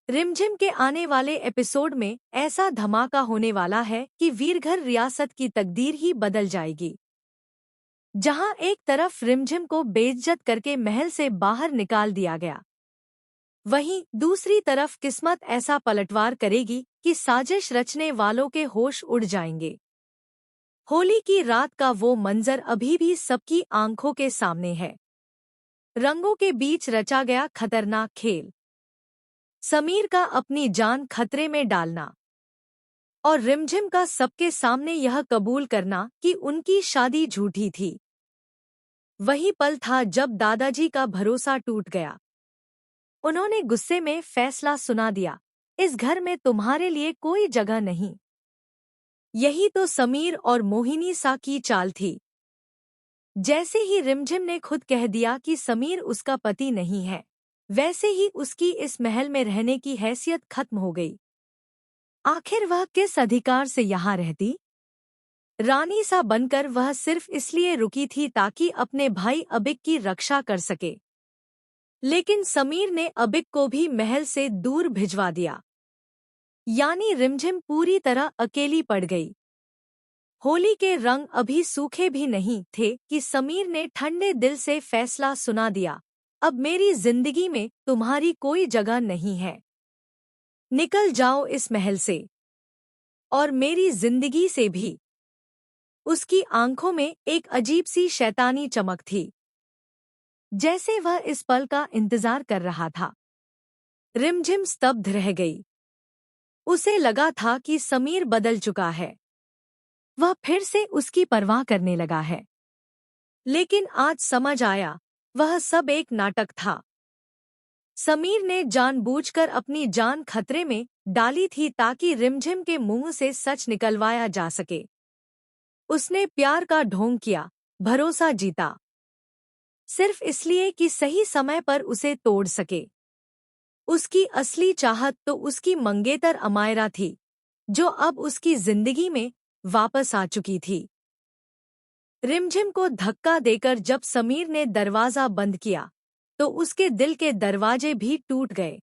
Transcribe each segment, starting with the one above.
रिमझिम के आने वाले एपिसोड में ऐसा धमाका होने वाला है कि वीरघर रियासत की तकदीर ही बदल जाएगी। जहां एक तरफ रिमझिम को बेइज्जत करके महल से बाहर निकाल दिया गया, वहीं दूसरी तरफ किस्मत ऐसा पलटवार करेगी कि साजिश रचने वालों के होश उड़ जाएंगे। होली की रात का वो मंजर अभी भी सबकी आंखों के सामने है। रंगों के बीच रचा गया खतरनाक खेल, समीर का अपनी जान खतरे में डालना और रिमझिम का सबके सामने यह कबूल करना कि उनकी शादी झूठी थी। वही पल था जब दादाजी का भरोसा टूट गया। उन्होंने गुस्से में फैसला सुना दिया, इस घर में तुम्हारे लिए कोई जगह नहीं। यही तो समीर और मोहिनी सा की चाल थी। जैसे ही रिमझिम ने खुद कह दिया कि समीर उसका पति नहीं है, वैसे ही उसकी इस महल में रहने की हैसियत खत्म हो गई। आखिर वह किस अधिकार से यहाँ रहती? रानी सा बनकर वह सिर्फ इसलिए रुकी थी ताकि अपने भाई अबिक की रक्षा कर सके। लेकिन समीर ने अबिक को भी महल से दूर भिजवा दिया। यानी रिमझिम पूरी तरह अकेली पड़ गई। होली के रंग अभी सूखे भी नहीं थे कि समीर ने ठंडे दिल से फैसला सुना दिया, अब मेरी जिंदगी में तुम्हारी कोई जगह नहीं है। निकल जाओ इस महल से और मेरी जिंदगी से भी। उसकी आंखों में एक अजीब सी शैतानी चमक थी, जैसे वह इस पल का इंतजार कर रहा था। रिमझिम स्तब्ध रह गई। उसे लगा था कि समीर बदल चुका है, वह फिर से उसकी परवाह करने लगा है। लेकिन आज समझ आया, वह सब एक नाटक था। समीर ने जानबूझकर अपनी जान खतरे में डाली थी ताकि रिमझिम के मुंह से सच निकलवाया जा सके। उसने प्यार का ढोंग किया, भरोसा जीता, सिर्फ इसलिए कि सही समय पर उसे तोड़ सके। उसकी असली चाहत तो उसकी मंगेतर अमायरा थी, जो अब उसकी जिंदगी में वापस आ चुकी थी। रिमझिम को धक्का देकर जब समीर ने दरवाजा बंद किया, तो उसके दिल के दरवाजे भी टूट गए।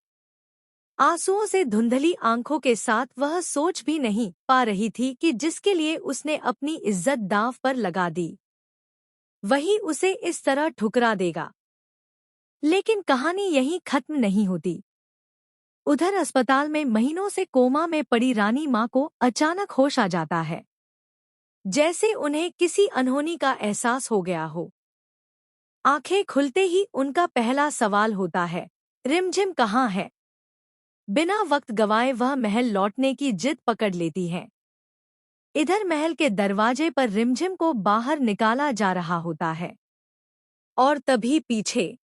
आंसुओं से धुंधली आंखों के साथ वह सोच भी नहीं पा रही थी कि जिसके लिए उसने अपनी इज्जत दांव पर लगा दी, वही उसे इस तरह ठुकरा देगा। लेकिन कहानी यहीं खत्म नहीं होती। उधर अस्पताल में महीनों से कोमा में पड़ी रानी माँ को अचानक होश आ जाता है, जैसे उन्हें किसी अनहोनी का एहसास हो गया हो। आंखें खुलते ही उनका पहला सवाल होता है, रिमझिम कहाँ है? बिना वक्त गवाए वह महल लौटने की जिद पकड़ लेती है। इधर महल के दरवाजे पर रिमझिम को बाहर निकाला जा रहा होता है और तभी पीछे